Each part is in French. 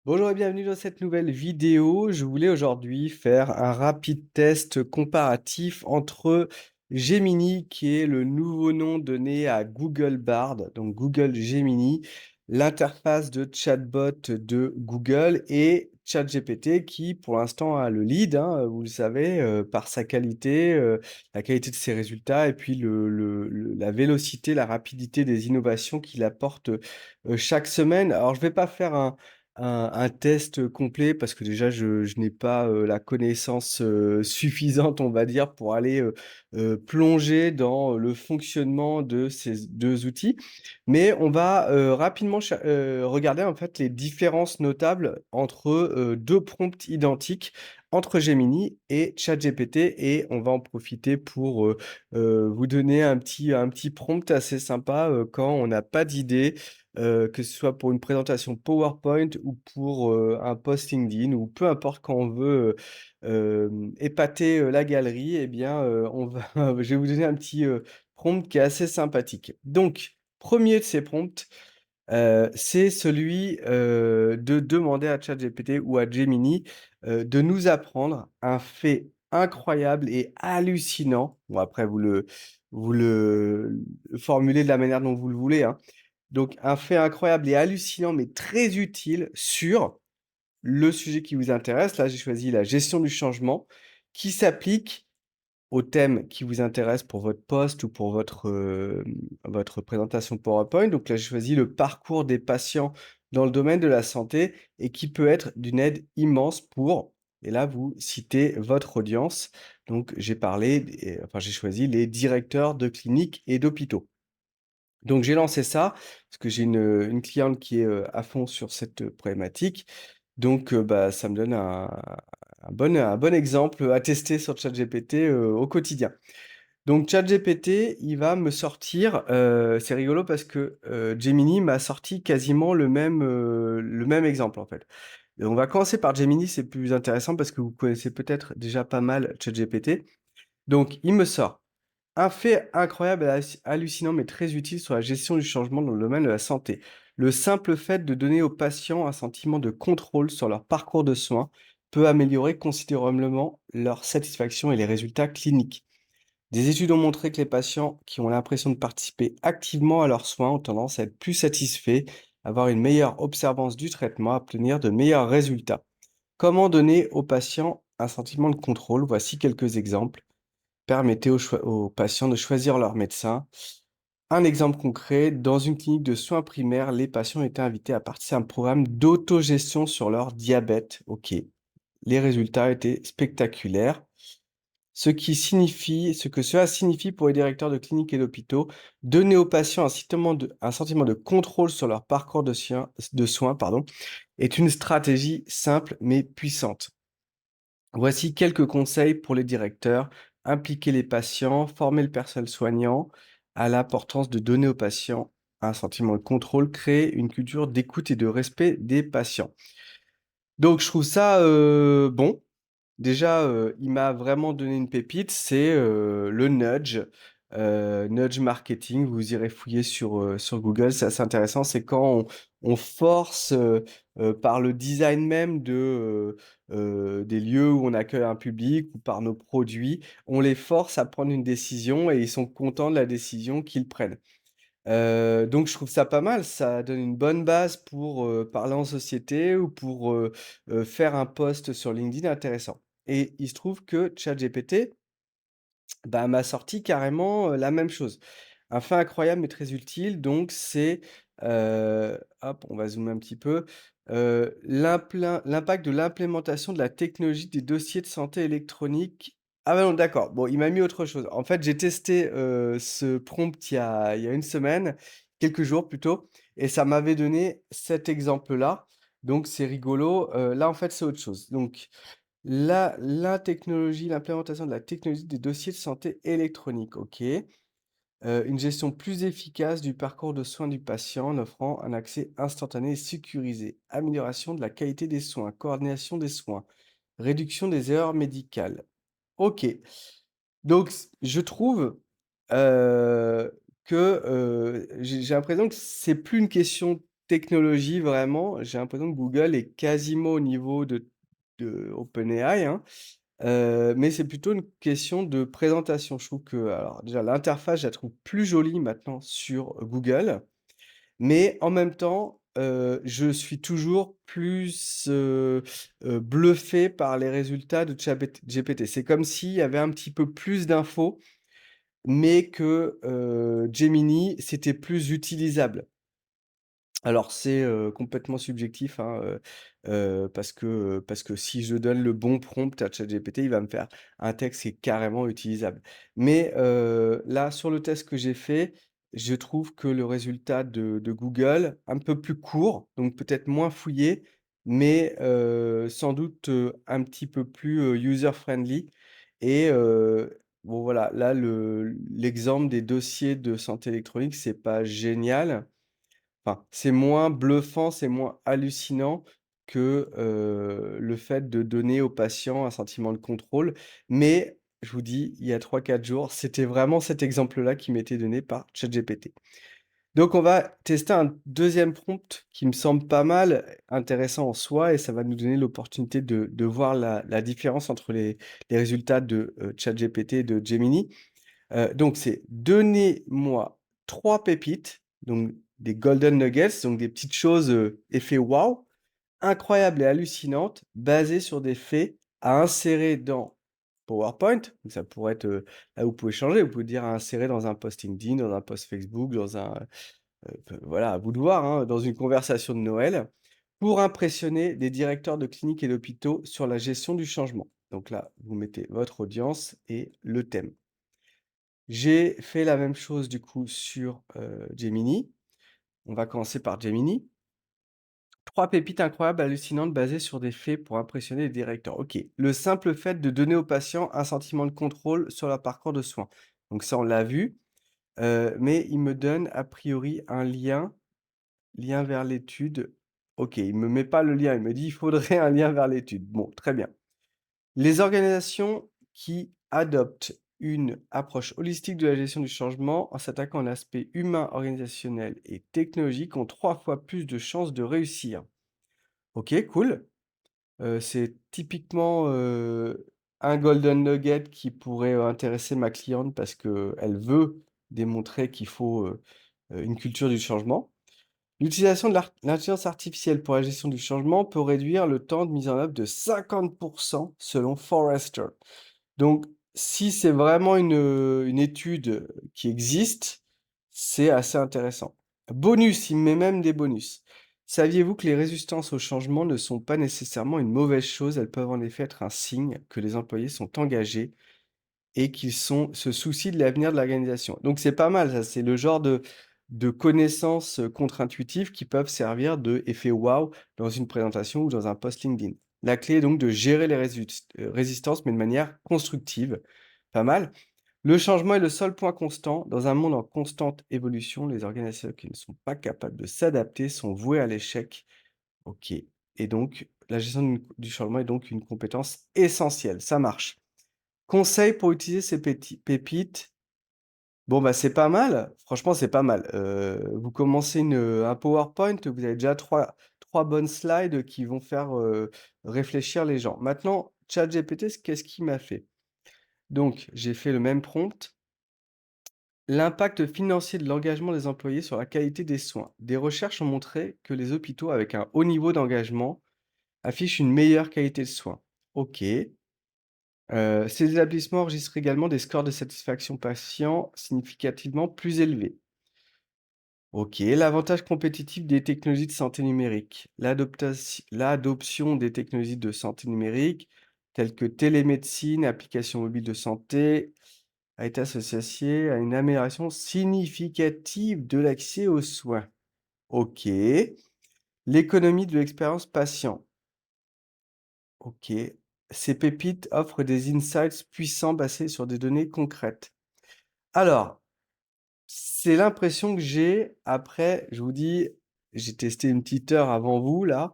Bonjour et bienvenue dans cette nouvelle vidéo. Je voulais aujourd'hui faire un rapide test comparatif entre Gemini, qui est le nouveau nom donné à Google Bard, donc Google Gemini, l'interface de chatbot de Google, et ChatGPT, qui pour l'instant a le lead, hein, vous le savez, par sa qualité, la qualité de ses résultats, et puis la vélocité, la rapidité des innovations qu'il apporte chaque semaine. Alors, je vais pas faire un test complet parce que déjà je n'ai pas, la connaissance, suffisante, on va dire, pour aller, plonger dans le fonctionnement de ces 2 outils. Mais on va, rapidement regarder en fait les différences notables entre, 2 prompts identiques entre Gemini et ChatGPT, et on va en profiter pour, vous donner un petit prompt assez sympa, quand on n'a pas d'idée, que ce soit pour une présentation PowerPoint ou pour, un post LinkedIn, ou peu importe, quand on veut, épater, la galerie, et bien, on va je vais vous donner un petit, prompt qui est assez sympathique. Donc, premier de ces prompts, c'est celui, de demander à ChatGPT ou à Gemini, de nous apprendre un fait incroyable et hallucinant. Bon, après vous le formulez de la manière dont vous le voulez, hein. Donc un fait incroyable et hallucinant, mais très utile sur le sujet qui vous intéresse. Là, j'ai choisi la gestion du changement, qui s'applique au thème qui vous intéresse pour votre post ou pour votre présentation PowerPoint. Donc là, j'ai choisi le parcours des patients dans le domaine de la santé, et qui peut être d'une aide immense pour, et là, vous citez votre audience. Donc j'ai choisi les directeurs de cliniques et d'hôpitaux. Donc j'ai lancé ça, parce que j'ai une cliente qui est, à fond sur cette, problématique. Donc bah, ça me donne un bon exemple à tester sur ChatGPT, au quotidien. Donc ChatGPT, il va me sortir, c'est rigolo parce que, Gemini m'a sorti quasiment le même exemple, en fait. Et on va commencer par Gemini, c'est plus intéressant parce que vous connaissez peut-être déjà pas mal ChatGPT. Donc il me sort: un fait incroyable et hallucinant, mais très utile sur la gestion du changement dans le domaine de la santé. Le simple fait de donner aux patients un sentiment de contrôle sur leur parcours de soins peut améliorer considérablement leur satisfaction et les résultats cliniques. Des études ont montré que les patients qui ont l'impression de participer activement à leurs soins ont tendance à être plus satisfaits, avoir une meilleure observance du traitement, à obtenir de meilleurs résultats. Comment donner aux patients un sentiment de contrôle? Voici quelques exemples. Permettez aux patients de choisir leur médecin. Un exemple concret: dans une clinique de soins primaires, les patients étaient invités à participer à un programme d'autogestion sur leur diabète. OK. Les résultats étaient spectaculaires. Ce que cela signifie pour les directeurs de cliniques et d'hôpitaux: donner aux patients un sentiment de contrôle sur leur parcours de soins, pardon, est une stratégie simple mais puissante. Voici quelques conseils pour les directeurs: impliquer les patients, former le personnel soignant à l'importance de donner aux patients un sentiment de contrôle, créer une culture d'écoute et de respect des patients. Donc je trouve ça, bon. Déjà, il m'a vraiment donné une pépite, c'est, le nudge marketing. Vous irez fouiller sur Google, c'est assez intéressant. C'est quand on force, par le design même des lieux où on accueille un public, ou par nos produits, on les force à prendre une décision, et ils sont contents de la décision qu'ils prennent. Donc je trouve ça pas mal, ça donne une bonne base pour, parler en société, ou pour, faire un post sur LinkedIn intéressant. Et il se trouve que ChatGPT, bah, m'a sorti carrément, la même chose. Un fait incroyable mais très utile, donc c'est, hop, on va zoomer un petit peu, l'impact de l'implémentation de la technologie des dossiers de santé électroniques. Ah ouais, non, d'accord. Bon, il m'a mis autre chose. En fait, j'ai testé, ce prompt il y a une semaine, quelques jours plutôt, et ça m'avait donné cet exemple-là, donc c'est rigolo. Là, en fait, c'est autre chose. Donc l'implémentation de la technologie des dossiers de santé électroniques, OK. Une gestion plus efficace du parcours de soins du patient en offrant un accès instantané et sécurisé. Amélioration de la qualité des soins, coordination des soins, réduction des erreurs médicales. OK. Donc je trouve, que, j'ai l'impression que c'est plus une question technologie vraiment, j'ai l'impression que Google est quasiment au niveau de OpenAI, hein. Mais c'est plutôt une question de présentation. Je trouve que alors déjà l'interface, je la trouve plus jolie maintenant sur Google, mais en même temps, je suis toujours plus, bluffé par les résultats de GPT. C'est comme s'il y avait un petit peu plus d'infos, mais que, Gemini, c'était plus utilisable. Alors c'est, complètement subjectif, hein, parce que si je donne le bon prompt à ChatGPT, il va me faire un texte qui est carrément utilisable. Mais, là, sur le test que j'ai fait, je trouve que le résultat de Google, un peu plus court, donc peut-être moins fouillé, mais, sans doute, un petit peu plus, user friendly et bon voilà, là l'exemple des dossiers de santé électronique, c'est pas génial. Enfin, c'est moins bluffant, c'est moins hallucinant que, le fait de donner aux patients un sentiment de contrôle. Mais je vous dis, il y a 3 4 jours, c'était vraiment cet exemple-là qui m'était donné par ChatGPT. Donc on va tester un deuxième prompt qui me semble pas mal, intéressant en soi et ça va nous donner l'opportunité de voir la différence entre les résultats de, ChatGPT et de Gemini. Donc c'est: «Donnez-moi 3 pépites», donc des golden nuggets, donc des petites choses, effet waouh, incroyables et hallucinantes, basées sur des faits à insérer dans PowerPoint. Donc ça pourrait être, là vous pouvez changer, vous pouvez dire à insérer dans un post LinkedIn, dans un post Facebook, dans un, voilà, à vous de voir, hein, dans une conversation de Noël, pour impressionner des directeurs de cliniques et d'hôpitaux sur la gestion du changement. Donc là, vous mettez votre audience et le thème. J'ai fait la même chose du coup sur, Gemini. On va commencer par Gemini. 3 pépites incroyables, hallucinantes, basées sur des faits pour impressionner les directeurs. OK. Le simple fait de donner aux patients un sentiment de contrôle sur leur parcours de soins. Donc ça, on l'a vu, mais il me donne a priori un lien vers l'étude. OK, il me met pas le lien, il me dit: «Il faudrait un lien vers l'étude». Bon, très bien. Les organisations qui adoptent une approche holistique de la gestion du changement en s'attaquant à l'aspect humain, organisationnel et technologique ont 3 fois plus de chances de réussir. OK, cool. C'est typiquement, un golden nugget qui pourrait, intéresser ma cliente parce qu'elle veut démontrer qu'il faut, une culture du changement. L'utilisation de l'intelligence artificielle pour la gestion du changement peut réduire le temps de mise en œuvre de 50 selon Forrester. Donc, si c'est vraiment une étude qui existe, c'est assez intéressant. Bonus, il met même des bonus. Saviez-vous que les résistances au changement ne sont pas nécessairement une mauvaise chose? Elles peuvent en effet être un signe que les employés sont engagés et qu'ils se soucient de l'avenir de l'organisation. Donc c'est pas mal ça, c'est le genre de connaissances, contre-intuitives qui peuvent servir de effet waouh dans une présentation ou dans un post LinkedIn. La clé est donc de gérer les résistances, mais de manière constructive. Pas mal. Le changement est le seul point constant. Dans un monde en constante évolution, les organisations qui ne sont pas capables de s'adapter sont vouées à l'échec. OK, et donc la gestion du changement est donc une compétence essentielle. Ça marche. Conseils pour utiliser ces pépites, bon, bah, c'est pas mal, franchement, c'est pas mal. Vous commencez un PowerPoint, vous avez déjà trois bonnes slides qui vont faire, réfléchir les gens. Maintenant, ChatGPT, qu'est-ce qu'il m'a fait? Donc j'ai fait le même prompt. L'impact financier de l'engagement des employés sur la qualité des soins. Des recherches ont montré que les hôpitaux avec un haut niveau d'engagement affichent une meilleure qualité de soins. OK. Ces établissements enregistrent également des scores de satisfaction patient significativement plus élevés. OK. L'avantage compétitif des technologies de santé numérique. L'adoption des technologies de santé numérique, telles que télémédecine, applications mobiles de santé, a été associée à une amélioration significative de l'accès aux soins. OK. L'économie de l'expérience patient. OK. Ces pépites offrent des insights puissants basés sur des données concrètes. Alors, c'est l'impression que j'ai après, je vous dis, j'ai testé une petite heure avant vous là,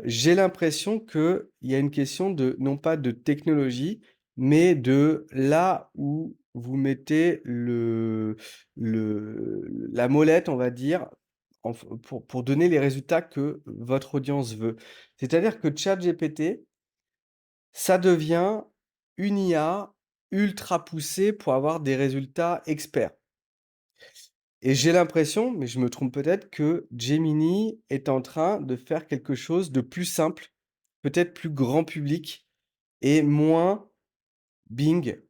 j'ai l'impression qu'il y a une question de non pas de technologie, mais de là où vous mettez la molette, on va dire, pour donner les résultats que votre audience veut. C'est-à-dire que ChatGPT, ça devient une IA ultra poussée pour avoir des résultats experts. Et j'ai l'impression, mais je me trompe peut-être, que Gemini est en train de faire quelque chose de plus simple, peut-être plus grand public et moins Bing,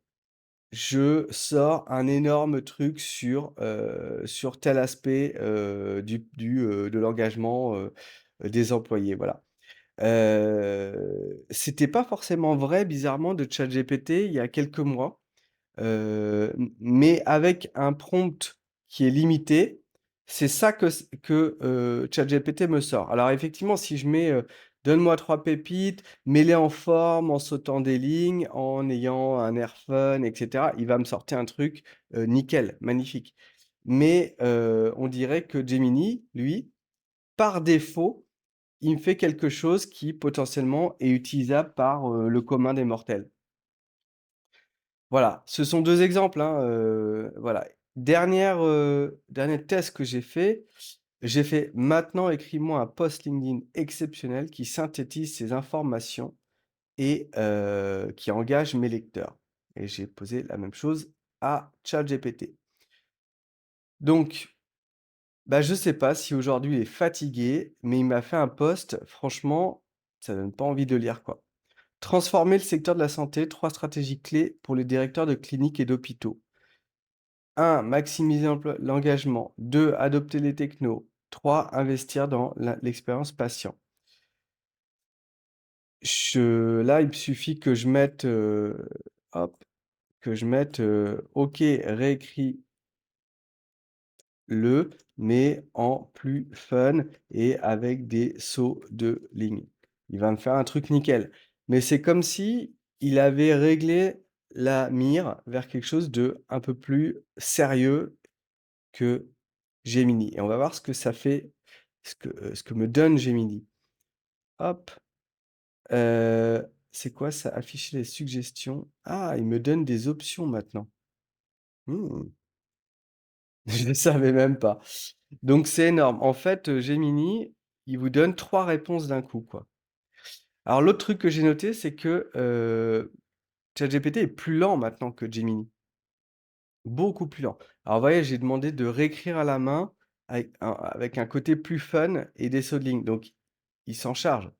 je sors un énorme truc sur tel aspect, de l'engagement, des employés, voilà. C'était pas forcément vrai bizarrement de ChatGPT il y a quelques mois. Mais avec un prompt qui est limité, c'est ça que ChatGPT me sort. Alors effectivement, si je mets, «Donne-moi 3 pépites, mets-les en forme, en sautant des lignes, en ayant un air fun» et cetera, il va me sortir un truc, nickel, magnifique. Mais, on dirait que Gemini, lui, par défaut, il me fait quelque chose qui potentiellement est utilisable par, le commun des mortels. Voilà, ce sont 2 exemples, hein, voilà. Dernier test que j'ai fait: «Maintenant écris-moi un post LinkedIn exceptionnel qui synthétise ces informations et qui engage mes lecteurs» et j'ai posé la même chose à ChatGPT. Donc, bah, je sais pas si aujourd'hui il est fatigué, mais il m'a fait un post, franchement, ça donne pas envie de lire, quoi. Transformer le secteur de la santé, 3 stratégies clés pour les directeurs de cliniques et d'hôpitaux. 1, maximiser l'engagement. 2, adopter les technos. 3, investir dans l'expérience patient. Là, il me suffit que je mette, hop, que je mette, OK, réécris-le, mais en plus fun et avec des sauts de ligne. Il va me faire un truc nickel. Mais c'est comme si il avait réglé la mire vers quelque chose de un peu plus sérieux que Gemini et on va voir ce que ça fait, ce que me donne Gemini. Hop, c'est quoi ça? Afficher les suggestions. Ah, il me donne des options maintenant. Mmh, je ne savais même pas. Donc c'est énorme. En fait, Gemini, il vous donne 3 réponses d'un coup, quoi. Alors l'autre truc que j'ai noté, c'est que, ChatGPT est plus lent maintenant que Gemini, beaucoup plus lent. Alors vous voyez, j'ai demandé de réécrire à la main avec un côté plus fun et des sauts de ligne, donc il s'en charge.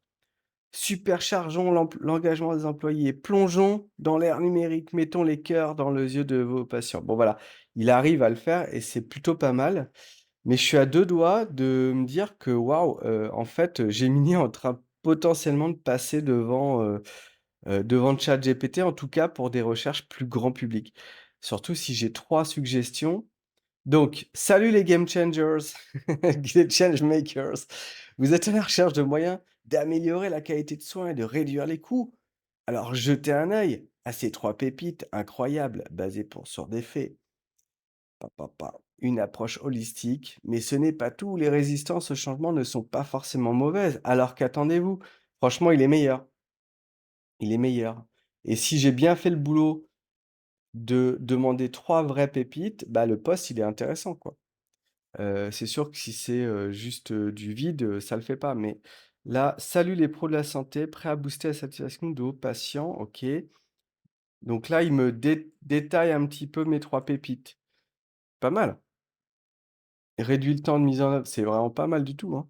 Superchargeons l'engagement des employés, plongeons dans l'ère numérique, mettons les cœurs dans les yeux de vos patients. Bon voilà, il arrive à le faire et c'est plutôt pas mal, mais je suis à 2 doigts de me dire que waouh, en fait, Gemini est en train potentiellement de passer devant ChatGPT, en tout cas pour des recherches plus grand public. Surtout si j'ai 3 suggestions. Donc, salut les game changers, les change makers. Vous êtes à la recherche de moyens d'améliorer la qualité de soins et de réduire les coûts? Alors jetez un œil à ces 3 pépites incroyables basées sur des faits. Une approche holistique, mais ce n'est pas tout. Les résistances au changement ne sont pas forcément mauvaises. Alors qu'attendez-vous? Franchement, il est meilleur. Il est meilleur. Et si j'ai bien fait le boulot de demander 3 vraies pépites, bah, le post, il est intéressant, quoi. C'est sûr que si c'est, juste, du vide, ça le fait pas, mais là: «Salut les pros de la santé, prêts à booster la satisfaction de vos patients». OK. Donc là, il me détaille un petit peu mes 3 pépites. Pas mal. Réduit le temps de mise en œuvre, c'est vraiment pas mal du tout, hein.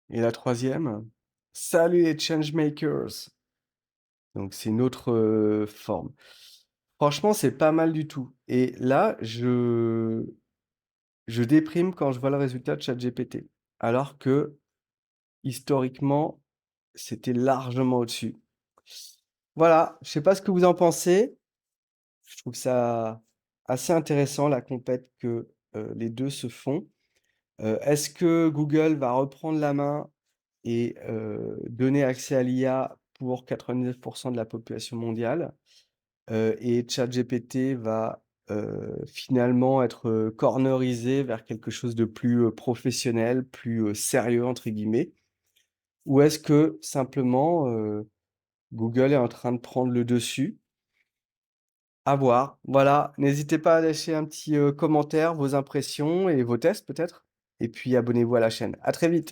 Et la troisième, «Salut les change makers». Donc c'est une autre, forme. Franchement, c'est pas mal du tout et là, je déprime quand je vois le résultat de ChatGPT. Alors que historiquement, c'était largement au-dessus. Voilà, je sais pas ce que vous en pensez. Je trouve ça assez intéressant la compète que, les 2 se font. Est-ce que Google va reprendre la main et donner accès à l'IA pour 99 de la population mondiale? Et ChatGPT va, finalement être, cornerisé vers quelque chose de plus, professionnel, plus, «sérieux» entre guillemets? Ou est-ce que simplement, Google est en train de prendre le dessus? À voir. Voilà, n'hésitez pas à lâcher un petit, commentaire, vos impressions et vos tests peut-être? et puis abonnez-vous à la chaîne. À très vite.